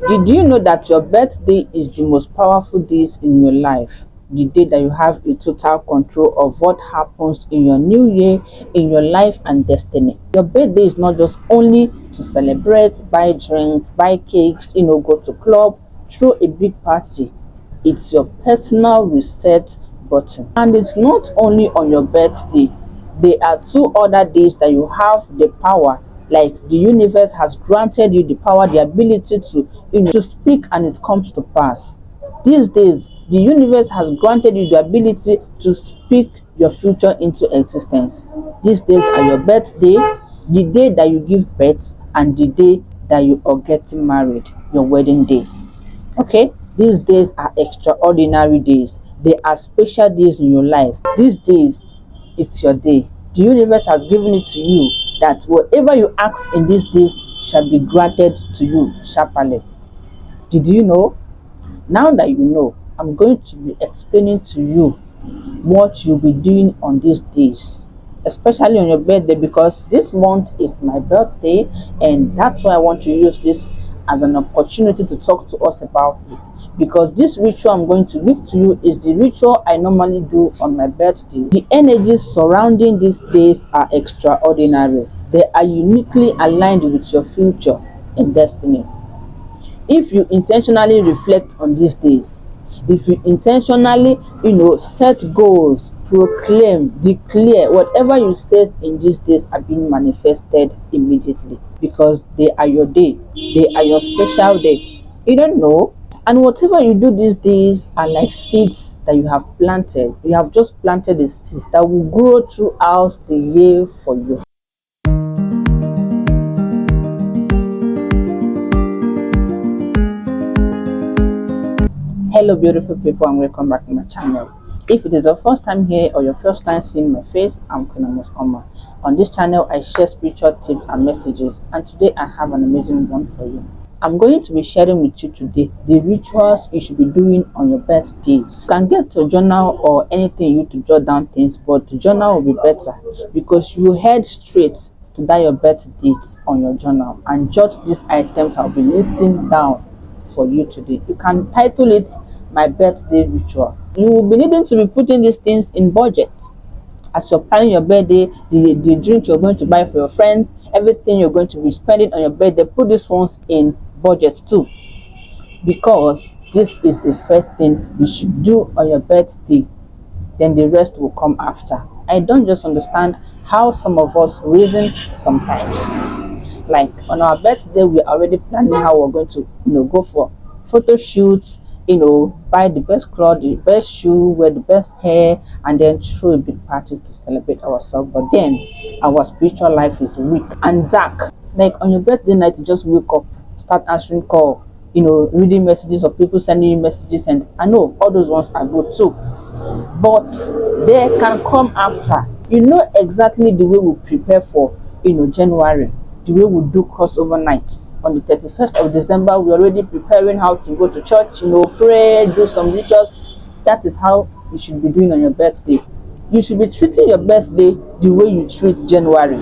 Did you know that your birthday is the most powerful days in your life? The day that you have a total control of what happens in your new year, in your life and destiny. Your birthday is not just only to celebrate, buy drinks, buy cakes, go to club, throw a big party. It's your personal reset button. And it's not only on your birthday. There are 2 other days that you have the power, like the universe has granted you the power, the ability to speak and it comes to pass. These days, the universe has granted you the ability to speak your future into existence. These days are your birthday, the day that you give birth, and the day that you are getting married, your wedding day. Okay, these days are extraordinary days. They are special days in your life. These days is your day. The universe has given it to you that whatever you ask in these days shall be granted to you sharply. Did you know? Now that you know, I'm going to be explaining to you what you'll be doing on these days, especially on your birthday, because this month is my birthday, and that's why I want to use this as an opportunity to talk to us about it. Because this ritual I'm going to give to you is the ritual I normally do on my birthday. The energies surrounding these days are extraordinary. They are uniquely aligned with your future and destiny. If you intentionally reflect on these days, if you intentionally set goals, proclaim, declare, whatever you say in these days are being manifested immediately, because they are your day, they are your special day. You don't know. And whatever you do these days are like seeds that you have planted. You have just planted the seeds that will grow throughout the year for you. Hello beautiful people, and welcome back to my channel. If it is your first time here or your first time seeing my face, I'm Queen Oma. On this channel I share spiritual tips and messages, and today I have an amazing one for you. I'm going to be sharing with you today the rituals you should be doing on your birthdays. You can get your journal or anything you to jot down things, but the journal will be better because you head straight to that your birth date on your journal and jot these items I'll be listing down for you today. You can title it my birthday ritual. You will be needing to be putting these things in budget as you're planning your birthday. The drink you're going to buy for your friends, everything you're going to be spending on your birthday, put these ones in budget too, because this is the first thing you should do on your birthday. Then the rest will come after. I don't just understand how some of us reason sometimes. Like on our birthday, we're already planning how we're going to go for photo shoots, buy the best clothes, the best shoe, wear the best hair, and then throw a big party to celebrate ourselves. But then our spiritual life is weak and dark. Like on your birthday night, you just wake up, start answering call, reading messages of people sending you messages, and I know all those ones are good too, but they can come after. You know exactly the way we prepare for January, the way we do crossover nights. On the 31st of December, we're already preparing how to go to church, pray, do some rituals. That is how you should be doing on your birthday. You should be treating your birthday the way you treat January.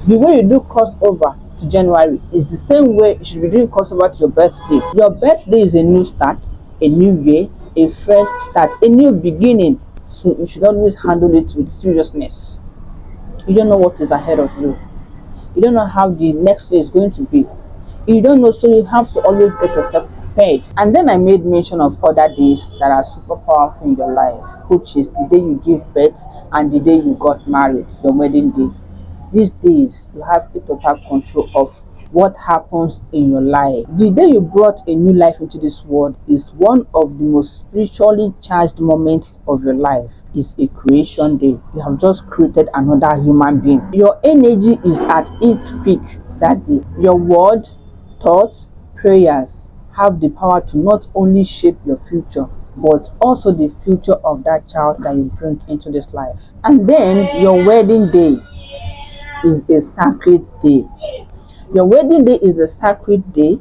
The way you do crossover to January is the same way you should be doing crossover to your birthday. Your birthday is a new start, a new year, a fresh start, a new beginning. So you should always handle it with seriousness. You don't know what is ahead of you. You don't know how the next year is going to be. You don't know, so you have to always get yourself prepared. And then I made mention of other days that are super powerful in your life, which is the day you give birth and the day you got married, your wedding day. These days, you have a total control of what happens in your life. The day you brought a new life into this world is one of the most spiritually charged moments of your life. It's a creation day. You have just created another human being. Your energy is at its peak that day. Your word, thoughts, prayers have the power to not only shape your future, but also the future of that child that you bring into this life. And then your wedding day is a sacred day. Your wedding day is a sacred day,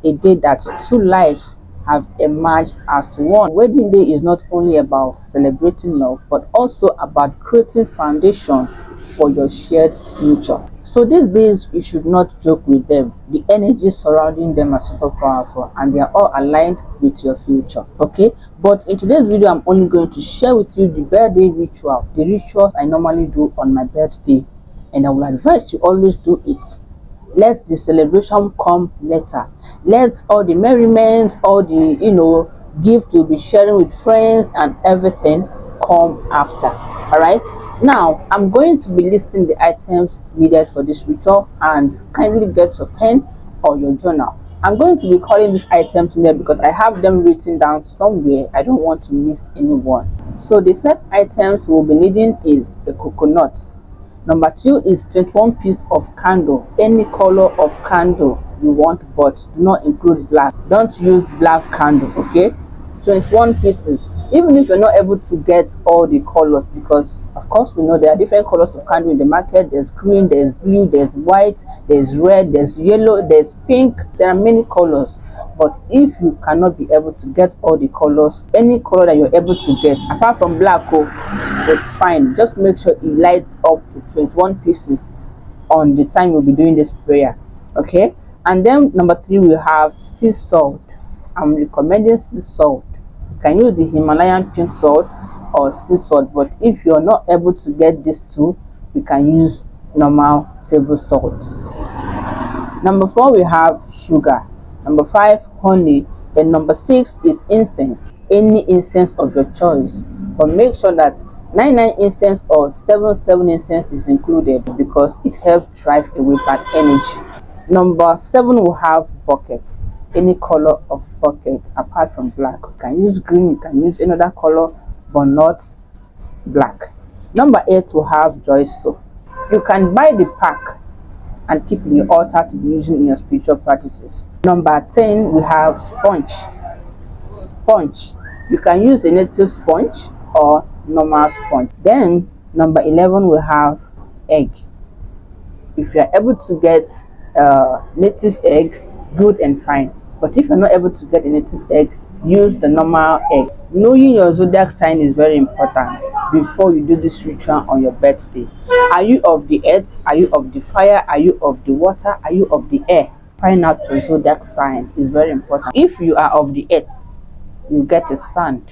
a day that 2 lives have emerged as one. Wedding day is not only about celebrating love, but also about creating foundation for your shared future. So these days you should not joke with them. The energy surrounding them are super powerful and they are all aligned with your future. Okay, but in today's video I'm only going to share with you the birthday ritual, the rituals I normally do on my birthday, and I will advise you always do it. Let the celebration come later. Let all the merriment, all the gift you'll be sharing with friends and everything come after. All right, now I'm going to be listing the items needed for this ritual, and kindly get your pen or your journal. I'm going to be calling these items in there because I have them written down somewhere. I don't want to miss anyone. So the first items we'll be needing is a coconut. Number 2 is 21 piece of candle, any color of candle you want, but do not include black. Don't use black candle, okay? 21 pieces. Even if you're not able to get all the colors, because of course we know there are different colors of candle in the market. There's green, there's blue, there's white, there's red, there's yellow, there's pink. There are many colors. But if you cannot be able to get all the colors, any color that you're able to get apart from black, it's fine. Just make sure it lights up to 21 pieces on the time we'll be doing this prayer. Okay, and then number 3 we have sea salt. I'm recommending sea salt. You can use the Himalayan pink salt or sea salt, but if you're not able to get these two, you can use normal table salt. Number 4 we have sugar. Number 5 honey. Then number 6 is incense, any incense of your choice, but make sure that 99 incense or 77 incense is included because it helps drive away bad energy. Number 7 will have buckets, any color of bucket apart from black. You can use green, you can use another color, but not black. Number 8 will have joy soap. You can buy the pack and keep in your altar to be using in your spiritual practices. Number 10 we have sponge. You can use a native sponge or normal sponge. Then number 11 we have egg. If you are able to get native egg, good and fine, but if you're not able to get a native egg, use the normal egg. Knowing your zodiac sign is very important before you do this ritual on your birthday. Are you of the earth? Are you of the fire? Are you of the water? Are you of the air? Find out your zodiac sign is very important. If you are of the earth, you get a sand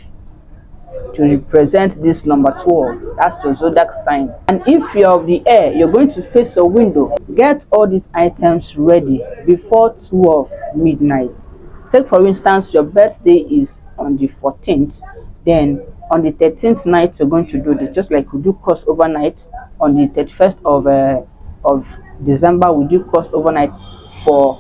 to represent this number 12. That's your zodiac sign. And if you're of the air, you're going to face a window. Get all these items ready before 12 midnight. Take for instance your birthday is on the 14th, then on the 13th night you're going to do this, just like we do crossover night. On the 31st of December we do crossover night for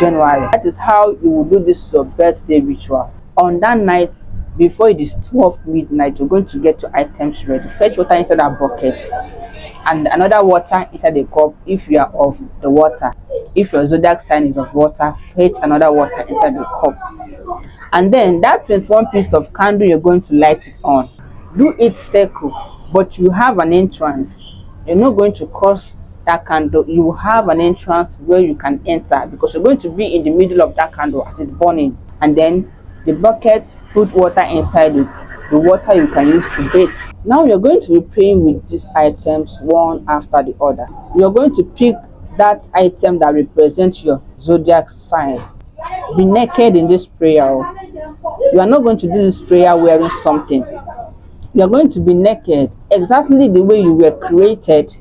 January. That is how you will do this your birthday ritual. On that night, before it is 12 midnight, you're going to get your items ready. Fetch water inside a bucket and another water inside the cup if you are of the water. If your zodiac sign is of water, fetch another water inside the cup. And then that 21 piece of candle, you're going to light it on. Do it circle, but you have an entrance. You're not going to cross that candle. You have an entrance where you can enter because you're going to be in the middle of that candle as it's burning. And then the bucket, put water inside it. The water you can use to bathe. Now you're going to be praying with these items one after the other. You're going to pick that item that represents your zodiac sign. Be naked in this prayer. You are not going to do this prayer wearing something. You are going to be naked exactly the way you were created.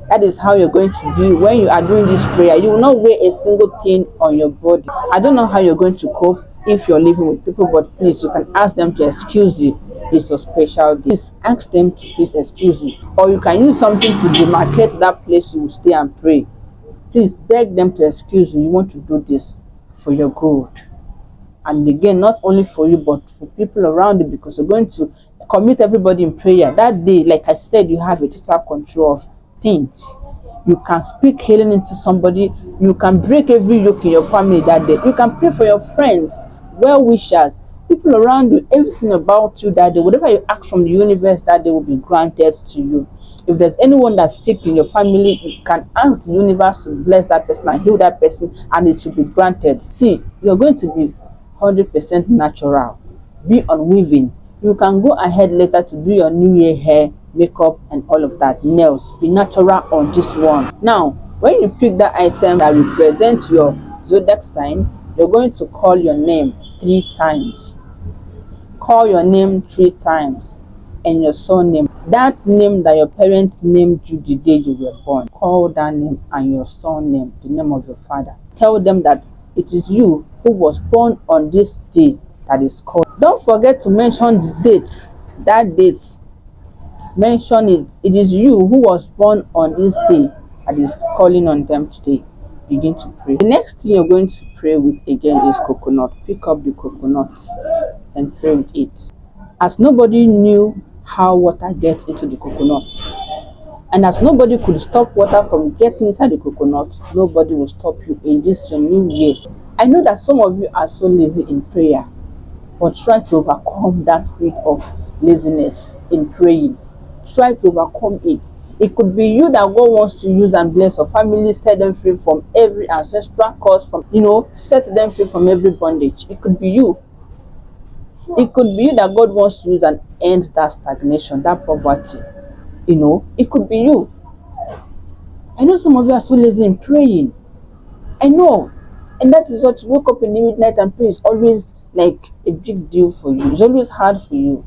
That is how you're going to do when you are doing this prayer. You will not wear a single thing on your body. I don't know how you're going to cope if you're living with people, but please, you can ask them to excuse you. It's a special day. Please ask them to please excuse you, or you can use something to demarcate that place you will stay and pray. Please beg them to excuse you. You want to do this for your good, and again, not only for you but for people around you, because you're going to commit everybody in prayer that day. Like I said, you have a total control of things. You can speak healing into somebody. You can break every yoke in your family that day. You can pray for your friends, well wishers, people around you, everything about you that day. Whatever you ask from the universe that day will be granted to you. If there's anyone that's sick in your family, you can ask the universe to bless that person and heal that person, and it should be granted. See, you're going to be 100% natural. Be unweaving. You can go ahead later to do your new year hair, makeup and all of that, nails. Be natural on this one. Now When you pick that item that represents your zodiac sign, you're going to call your name 3 times. Call your name 3 times, and your surname, that name that your parents named you the day you were born. Call that name and your surname, the name of your father. Tell them that it is you who was born on this day that is called. Don't forget to mention the date. That date, mention it. It is you who was born on this day that is calling on them today. Begin to pray. The next thing you're going to pray with again is coconut. Pick up the coconut and pray with it. As nobody knew how water gets into the coconut, and as nobody could stop water from getting inside the coconut, nobody will stop you in this new year. I know that some of you are so lazy in prayer, but try to overcome that spirit of laziness in praying. Try to overcome it. It could be you that God wants to use and bless your family, set them free from every ancestral curse, from set them free from every bondage. It could be you. It could be you that God wants to use and end that stagnation, that poverty. It could be you. I know some of you are so lazy in praying. I know. And that is what, to wake up in the midnight and pray is always like a big deal for you. It's always hard for you.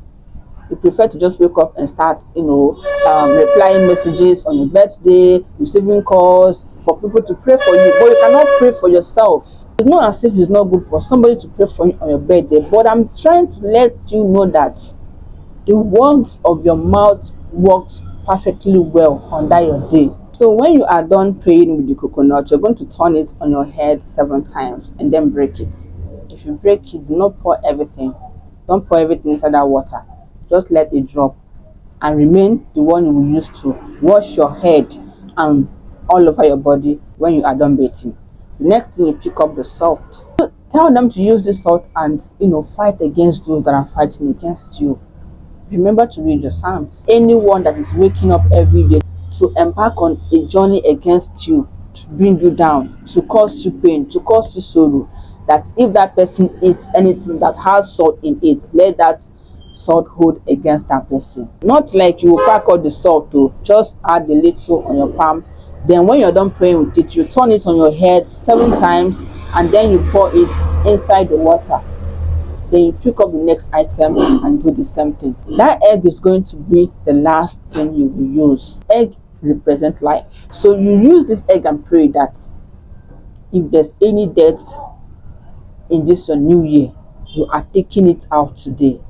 You prefer to just wake up and start, replying messages on your birthday, receiving calls for people to pray for you, but you cannot pray for yourself. It's not as if it's not good for somebody to pray for you on your birthday, but I'm trying to let you know that the words of your mouth works perfectly well on that your day. So when you are done praying with the coconut, you're going to turn it on your head 7 times and then break it. If you break it, do not pour everything. Don't pour everything inside that water. Just let it drop and remain the one you will use to wash your head and all over your body when you are done bathing. The next thing, you pick up the salt. Tell them to use this salt and fight against those that are fighting against you. Remember to read your Psalms. Anyone that is waking up every day to embark on a journey against you, to bring you down, to cause you pain, to cause you sorrow, that if that person eats anything that has salt in it, let that salt hold against that person. Not like you will pack out the salt, just add a little on your palm. Then when you're done praying with it, you turn it on your head 7 times and then you pour it inside the water. Then you pick up the next item and do the same thing. That egg is going to be the last thing you will use. Egg represents life. So you use this egg and pray that if there's any death in this your new year, you are taking it out today.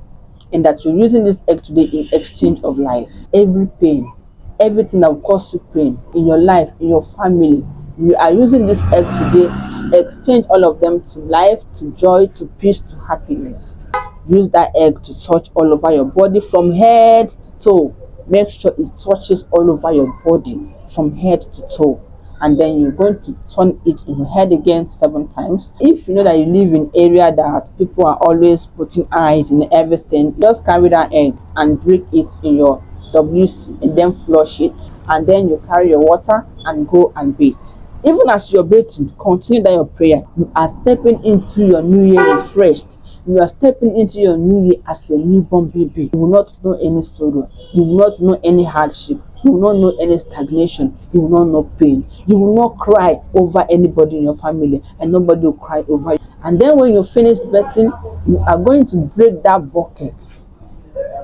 And that you're using this egg today in exchange of life. Every pain, everything that will cause you pain in your life, in your family, you are using this egg today to exchange all of them to life, to joy, to peace, to happiness. Use that egg to touch all over your body from head to toe. Make sure it touches all over your body from head to toe. And then you're going to turn it in your head again 7 times. If you know that you live in an area that people are always putting eyes in everything, just carry that egg and break it in your WC and then flush it. And then you carry your water and go and bathe. Even as you're bathing, continue that your prayer. You are stepping into your new year refreshed. You are stepping into your new year as a newborn baby. You will not know any sorrow. You will not know any hardship. You will not know any stagnation. You will not know pain. You will not cry over anybody in your family, and nobody will cry over you. And then when you finish bathing, you are going to break that bucket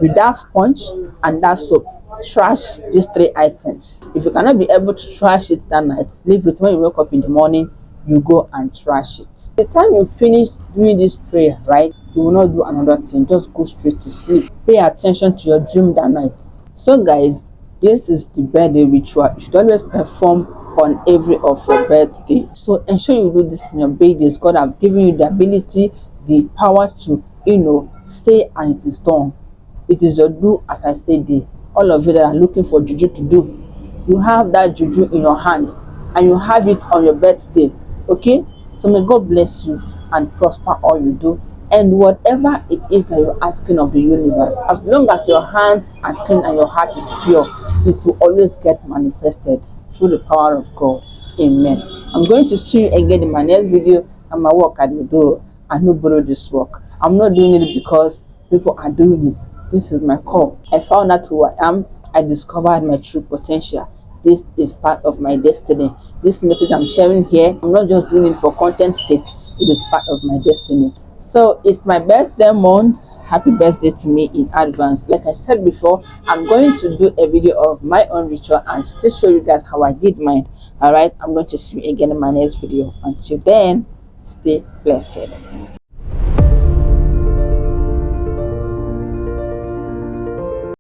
with that sponge and that soap. Trash these 3 items. If you cannot be able to trash it that night, leave it. When you wake up in the morning, you go and trash it. The time you finish doing this prayer, right, you will not do another thing. Just go straight to sleep. Pay attention to your dream that night. So guys, this is the birthday ritual. You should always perform on every of your birthday. So ensure you do this in your birthdays. God has given you the ability, the power to say and it is done. It is your do as I say day. All of you that are looking for juju to do, you have that juju in your hands and you have it on your birthday. Okay, so may God bless you and prosper all you do, and whatever it is that you're asking of the universe, as long as your hands are clean and your heart is pure, it will always get manifested through the power of God. Amen. I'm going to see you again in my next video. And my work I will do. I no borrow this work. I'm not doing it because people are doing it. This is my call. I found out who I am. I discovered my true potential. this is part of my destiny. This message I'm sharing here, I'm not just doing it for content's sake. It is part of my destiny. So it's my birthday month. Happy birthday to me in advance. Like I said before, I'm going to do a video of my own ritual and still show you guys how I did mine. All right, I'm going to see you again in my next video. Until then, stay blessed.